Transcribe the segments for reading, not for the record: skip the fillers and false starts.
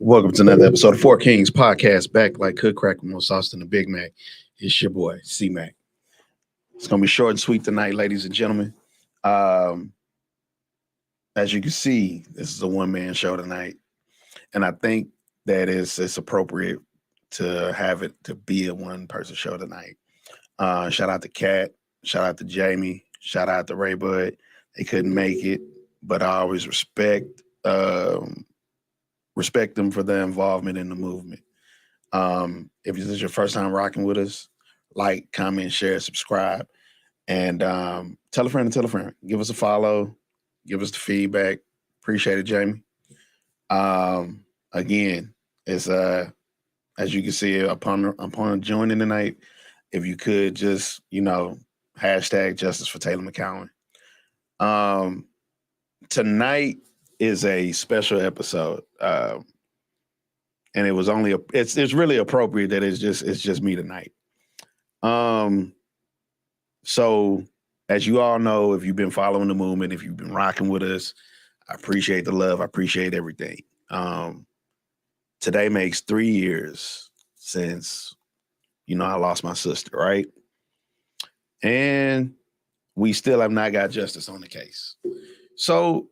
Welcome to another episode of Four Kings Podcast. Back like Cook Crack with more sauce than the Big Mac. It's your boy, C Mac. It's gonna be short and sweet tonight, ladies and gentlemen. Um, as you can see, this is a one-man show tonight, and I think that it's appropriate to have it to be a one-person show tonight. Shout out to Kat, shout out to Jamie, shout out to Ray Bud. They couldn't make it, but I always respect them for their involvement in the movement. If this is your first time rocking with us, like, comment, share, subscribe, and tell a friend and tell a friend. Give us a follow. Give us the feedback. Appreciate it, Jamie. Again, it's as you can see upon joining tonight, if you could just, hashtag justice for Taylor McCowan. Tonight is a special episode. And it was only it's really appropriate that it's just me tonight. So as you all know, if you've been following the movement, if you've been rocking with us, I appreciate the love. I appreciate everything. Today makes 3 years since, I lost my sister, right? And we still have not got justice on the case. So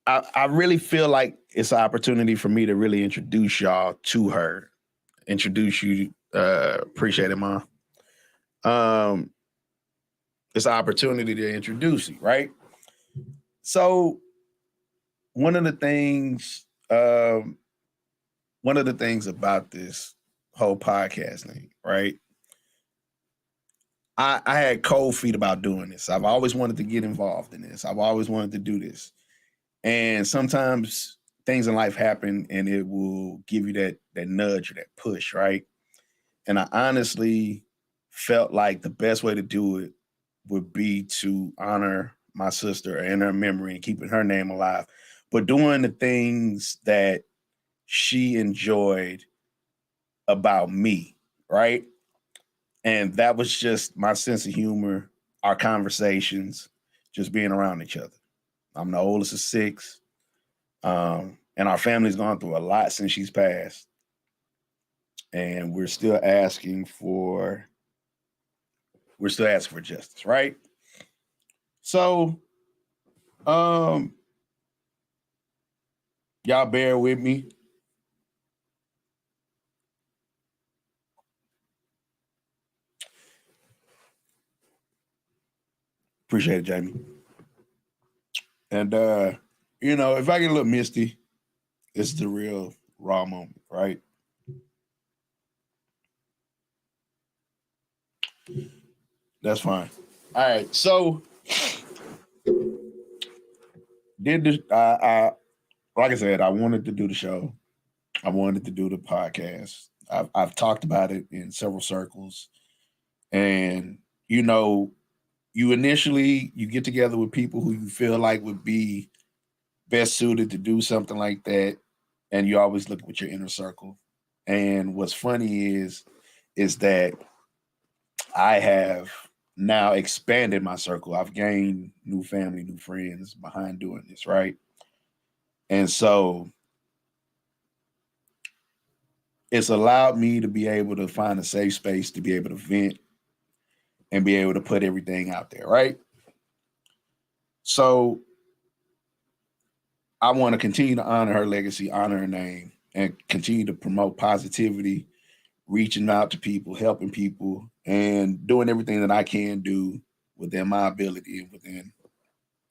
I really feel like it's an opportunity for me to really introduce y'all to her. Introduce you. Appreciate it, Mom. It's an opportunity to introduce you, right? So one of the things about this whole podcast thing, right? I had cold feet about doing this. I've always wanted to get involved in this. I've always wanted to do this. And sometimes things in life happen and it will give you that nudge or that push, right? And I honestly felt like the best way to do it would be to honor my sister and her memory and keeping her name alive, but doing the things that she enjoyed about me, right? And that was just my sense of humor, our conversations, just being around each other. I'm the oldest of 6. And our family's gone through a lot since she's passed. And we're still asking for justice, right? So, y'all bear with me. Appreciate it, Jamie. And, if I get a little misty, it's the real raw moment, right? That's fine. All right. So, like I said, I wanted to do the show. I wanted to do the podcast. I've talked about it in several circles. And, you get together with people who you feel like would be best suited to do something like that, and you always look with your inner circle. And what's funny is that I have now expanded my circle. I've gained new family, new friends behind doing this, right? And so it's allowed me to be able to find a safe space to be able to vent and be able to put everything out there, right? So I want to continue to honor her legacy, honor her name, and continue to promote positivity, reaching out to people, helping people, and doing everything that I can do within my ability and within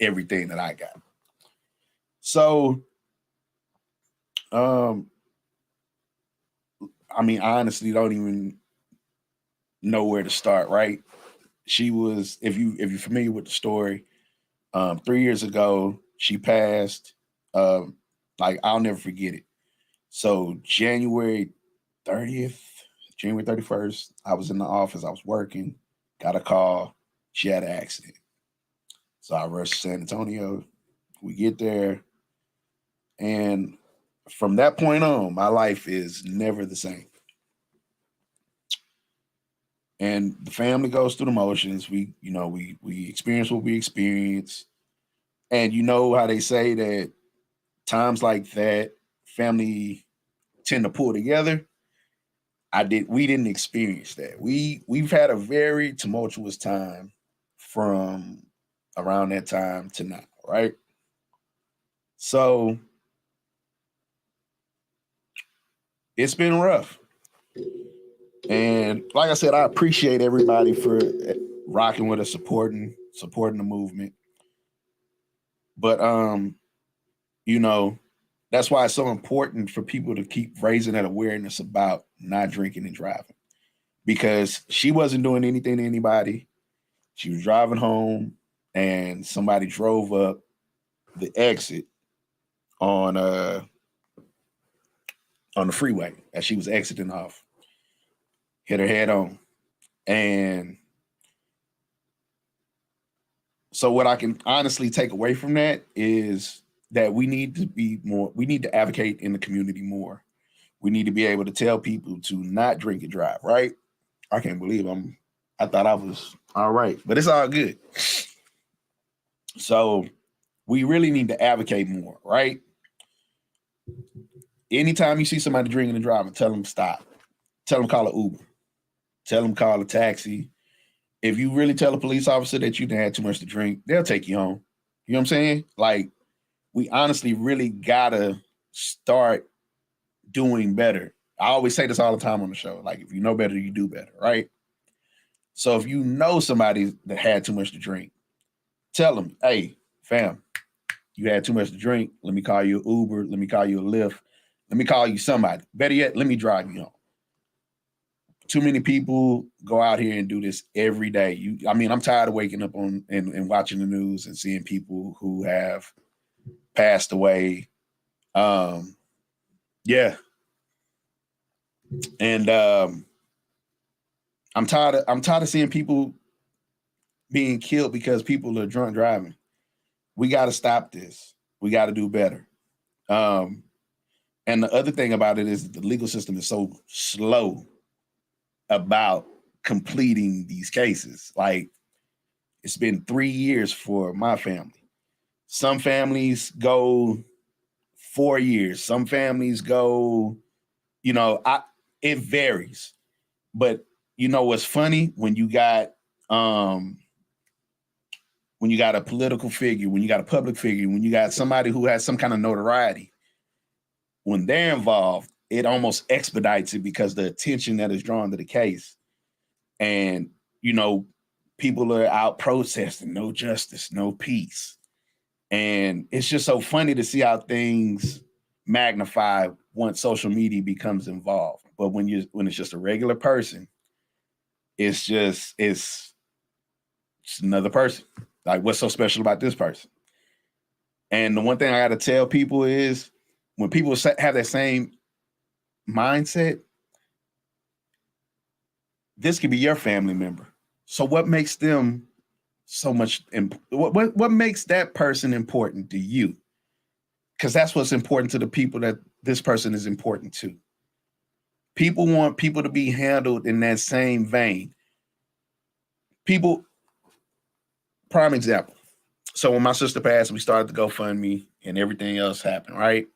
everything that I got. So, um, I mean, I honestly don't even know where to start. Right? She was, if you're familiar with the story, 3 years ago she passed. Um, like I'll never forget it. So January 30th, January 31st, I was in the office. I was working. Got a call. She had an accident. So I rushed to San Antonio. We get there, and from that point on, my life is never the same. And the family goes through the motions. We experience what we experience, and you know how they say that times like that, family tend to pull together. We didn't experience that. We've had a very tumultuous time from around that time to now, right? So it's been rough. And like I said, I appreciate everybody for rocking with us, supporting the movement. But you know, that's why it's so important for people to keep raising that awareness about not drinking and driving. Because she wasn't doing anything to anybody. She was driving home and somebody drove up the exit on on the freeway as she was exiting off, hit her head on. And so what I can honestly take away from that is that we need to advocate in the community more. We need to be able to tell people to not drink and drive, right? I can't believe I thought I was all right, but it's all good. So we really need to advocate more, right? Anytime you see somebody drinking and driving, tell them stop. Tell them call an Uber. Tell them call a taxi. If you really tell a police officer that you had too much to drink, they'll take you home. You know what I'm saying? Like, we honestly really gotta start doing better. I always say this all the time on the show. Like, if you know better, you do better, right? So if you know somebody that had too much to drink, tell them, hey, fam, you had too much to drink. Let me call you an Uber. Let me call you a Lyft. Let me call you somebody. Better yet, let me drive you home. Too many people go out here and do this every day. I mean, I'm tired of waking up on and watching the news and seeing people who have passed away. Um, yeah, and I'm tired of seeing people being killed because people are drunk driving. We got to stop this. We got to do better. Um, and the other thing about it is that the legal system is so slow about completing these cases. Like, it's been 3 years for my family. Some families go 4 years. Some families go, you know, it varies. But you know what's funny um when you got a political figure, when you got a public figure, when you got somebody who has some kind of notoriety, when they're involved, it almost expedites it because the attention that is drawn to the case. And, you know, people are out protesting, no justice, no peace. And it's just so funny to see how things magnify once social media becomes involved. But when it's just a regular person, it's another person. Like, what's so special about this person? And the one thing I got to tell people is when people have that same mindset, this could be your family member. So what makes them so much? What makes that person important to you? Because that's what's important to the people that this person is important to. People want people to be handled in that same vein. People, prime example. So when my sister passed, we started the GoFundMe and everything else happened, right?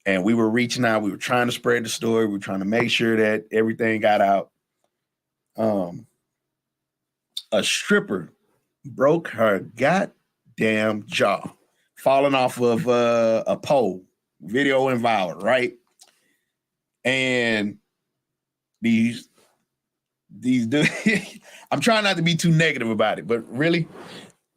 And we were reaching out. We were trying to spread the story. We were trying to make sure that everything got out. Um, a stripper broke her goddamn jaw. falling off of a pole, video went viral, right? And these I'm trying not to be too negative about it, but really,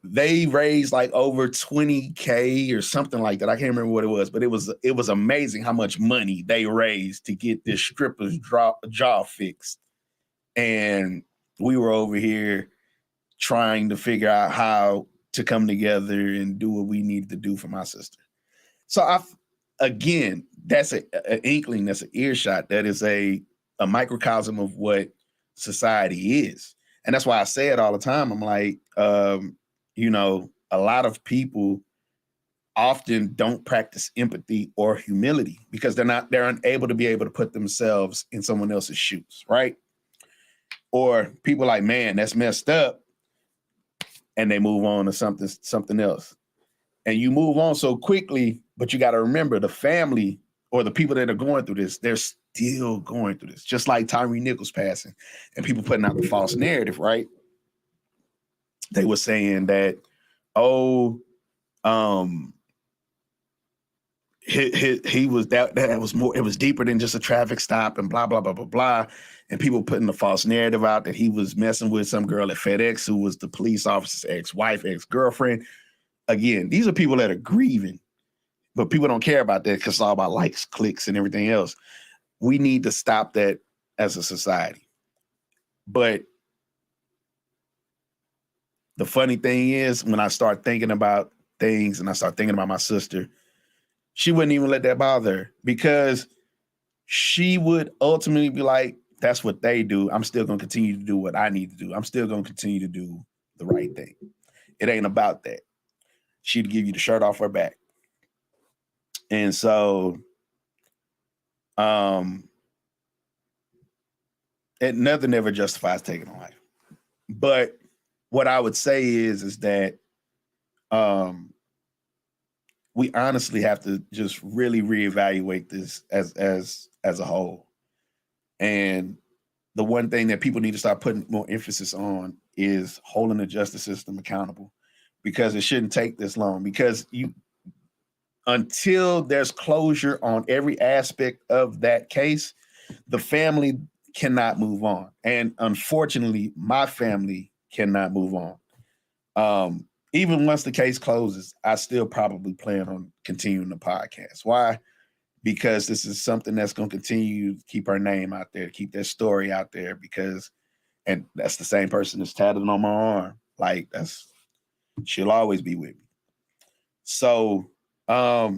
they raised like over 20K or something like that. I can't remember what it was, but it was amazing how much money they raised to get this stripper's jaw fixed. And we were over here trying to figure out how to come together and do what we needed to do for my sister. So again, that's an inkling, that's an earshot, that is a microcosm of what society is. And that's why I say it all the time. I'm like, a lot of people often don't practice empathy or humility because they're unable to be able to put themselves in someone else's shoes, right? Or people like, man, that's messed up, and they move on to something else. And you move on so quickly, but you got to remember the family or the people that are going through this, they're still going through this. Just like Tyree Nichols passing and people putting out the false narrative, right? They were saying that, he was that was more, it was deeper than just a traffic stop and blah, blah, blah, blah, blah. And people putting the false narrative out that he was messing with some girl at FedEx who was the police officer's ex-wife, ex-girlfriend. Again, these are people that are grieving, but people don't care about that because it's all about likes, clicks, and everything else. We need to stop that as a society. But the funny thing is, when I start thinking about things and I start thinking about my sister, she wouldn't even let that bother her because she would ultimately be like, that's what they do. I'm still going to continue to do what I need to do. I'm still going to continue to do the right thing. It ain't about that. She'd give you the shirt off her back. And so, nothing ever justifies taking a life. But what I would say is that we honestly have to just really reevaluate this as a whole. And the one thing that people need to start putting more emphasis on is holding the justice system accountable, because it shouldn't take this long. Because until there's closure on every aspect of that case, the family cannot move on. And unfortunately, my family cannot move on. Even once the case closes, I still probably plan on continuing the podcast. Why? Because this is something that's going to continue to keep her name out there, to keep that story out there, and that's the same person that's tatted on my arm. Like, she'll always be with me. So, I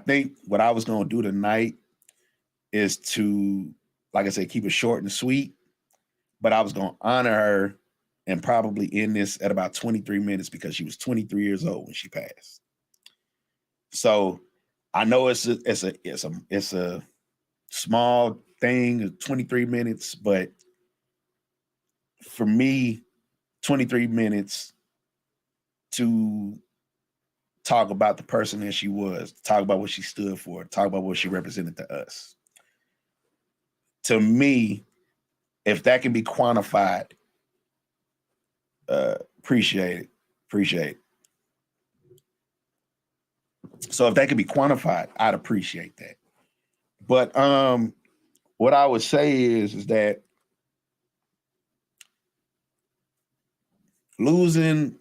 think what I was going to do tonight is to, like I said, keep it short and sweet, but I was going to honor her and probably end this at about 23 minutes because she was 23 years old when she passed. So I know it's a small thing, 23 minutes, but for me, 23 minutes to talk about the person that she was, talk about what she stood for, talk about what she represented to us. To me, if that can be quantified, appreciate it. So if that can be quantified, I'd appreciate that. But what I would say is that losing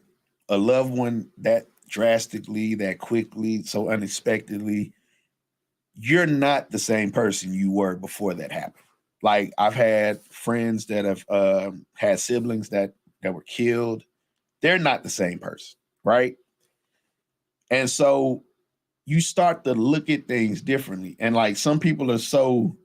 a loved one that drastically, that quickly, so unexpectedly, you're not the same person you were before that happened. Like, I've had friends that have had siblings that were killed. They're not the same person, right? And so you start to look at things differently. And like, some people are so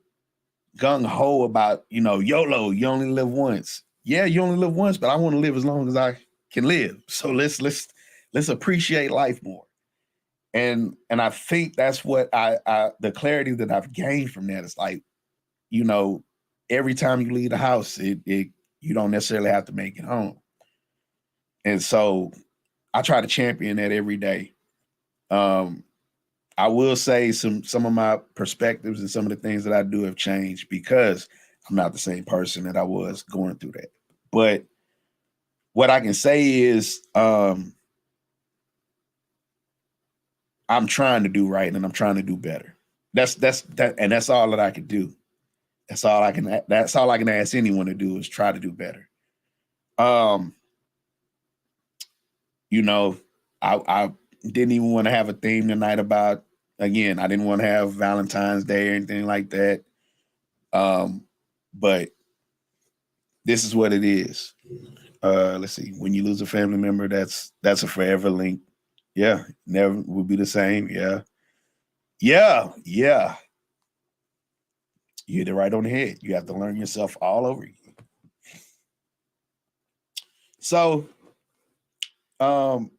gung-ho about, YOLO, you only live once. Yeah, you only live once, but I want to live as long as I can live. So let's appreciate life more. And I think that's what the clarity that I've gained from that is like, every time you leave the house, you don't necessarily have to make it home. And so I try to champion that every day. I will say some of my perspectives and some of the things that I do have changed because I'm not the same person that I was going through that. But what I can say is I'm trying to do right and I'm trying to do better. And that's all that I can do. That's all I can ask anyone to do is try to do better. Um, you know, I didn't even want to have a theme tonight about, again, I didn't want to have Valentine's Day or anything like that. But this is what it is. Let's see. When you lose a family member, that's a forever link. Yeah, never will be the same. Yeah. Yeah. Yeah. You hit it right on the head. You have to learn yourself all over again. So, um,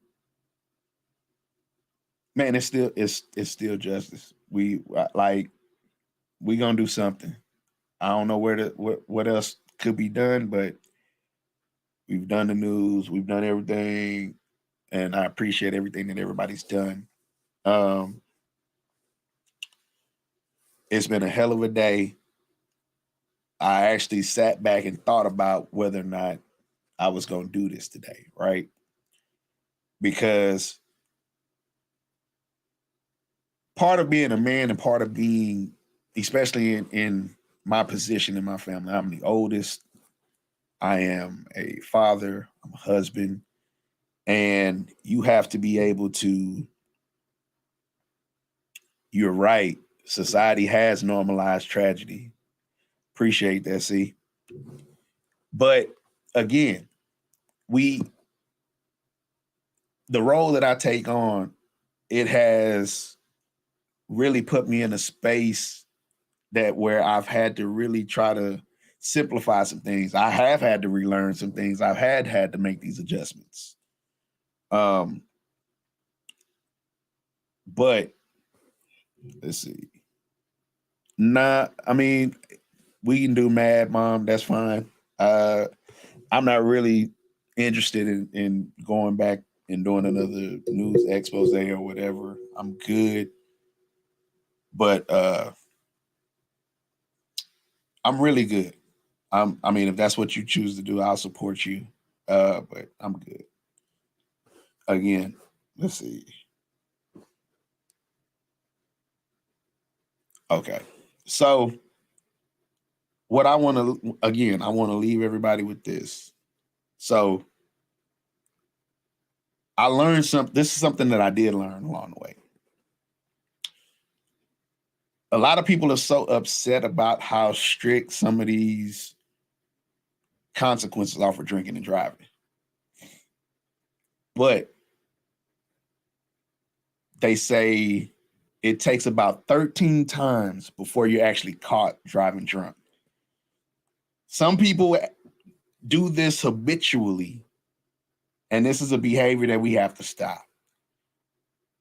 man, it's still justice. We gonna do something. I don't know what else could be done, but we've done the news, we've done everything, and I appreciate everything that everybody's done. Um, it's been a hell of a day. I actually sat back and thought about whether or not I was gonna do this today, right? Because part of being a man and part of being, especially in my position in my family, I'm the oldest. I am a father, I'm a husband, and you have to be able to, you're right. Society has normalized tragedy. Appreciate that, see. But again, we the role that I take on, it has really put me in a space that where I've had to really try to simplify some things. I have had to relearn some things. I've had to make these adjustments. Um, but let's see. Nah, I mean, we can do Mad Mom. That's fine. I'm not really interested in going back and doing another news expose or whatever. I'm good, but I'm really good. I mean, if that's what you choose to do, I'll support you. But I'm good. Again, let's see. Okay, so what I want to again, I want to leave everybody with this. So I learned something. This is something that I did learn along the way. A lot of people are so upset about how strict some of these consequences are for drinking and driving. But they say it takes about 13 times before you're actually caught driving drunk. Some people do this habitually, and this is a behavior that we have to stop.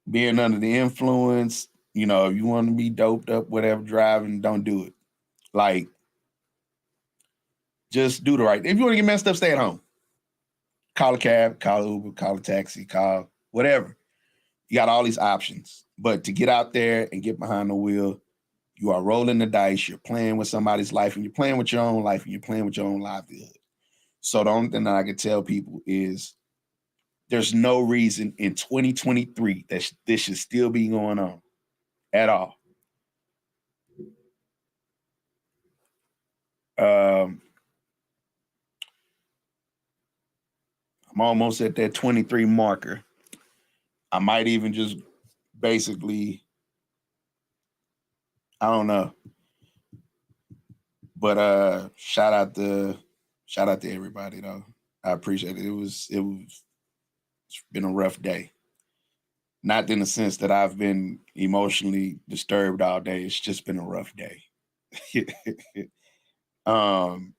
Being under the influence, if you want to be doped up, whatever, driving, don't do it. Like, just do the right. If you want to get messed up, stay at home. Call a cab, call an Uber, call a taxi, call whatever. You got all these options. But to get out there and get behind the wheel, you are rolling the dice. You're playing with somebody's life, and you're playing with your own life, and you're playing with your own livelihood. So the only thing that I can tell people is there's no reason in 2023 that this should still be going on at all. Um, I'm almost at that 23 marker. I might even just basically, I don't know. But shout out to everybody though. I appreciate it. It's been a rough day. Not in the sense that I've been emotionally disturbed all day. It's just been a rough day. um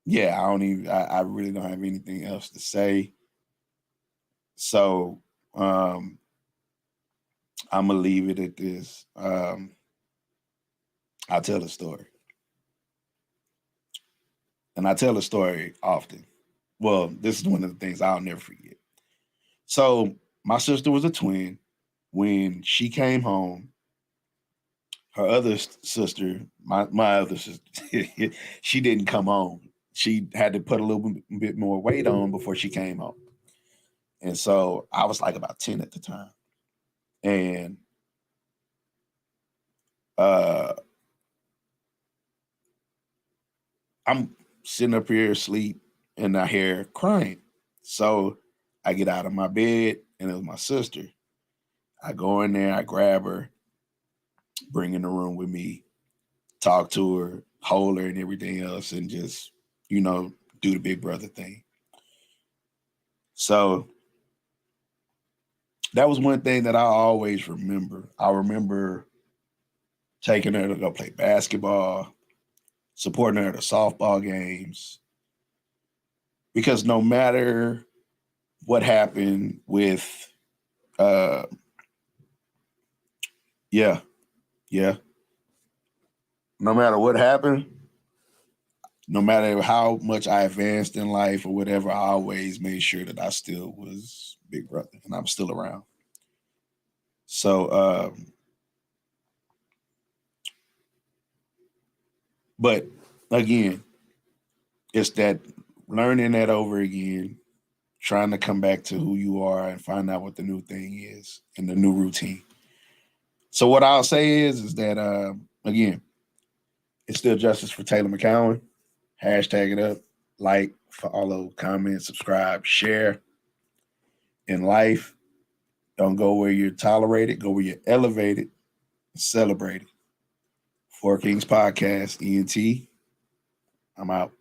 yeah, I really don't have anything else to say. So I'm gonna leave it at this. I'll tell a story. And I tell a story often. Well, this is one of the things I'll never forget. So my sister was a twin. When she came home, her other sister, my other sister, she didn't come home. She had to put a little bit more weight on before she came home. And so I was like about 10 at the time. And I'm sitting up here asleep and I hear crying. So I get out of my bed and it was my sister. I go in there, I grab her, bring her in the room with me, talk to her, hold her and everything else, and just, do the big brother thing. So that was one thing that I always remember. I remember taking her to go play basketball, supporting her at the softball games, because no matter what happened with, uh, yeah, yeah, no matter what happened, no matter how much I advanced in life or whatever, I always made sure that I still was big brother and I'm still around. So, but again, it's that learning that over again, trying to come back to who you are and find out what the new thing is and the new routine. So what I'll say is that again, it's still justice for Taylor McCowan. Hashtag it up, like, follow, comment, subscribe, share. In life, don't go where you're tolerated, go where you're elevated, celebrated. Four Kings Podcast, ENT. I'm out.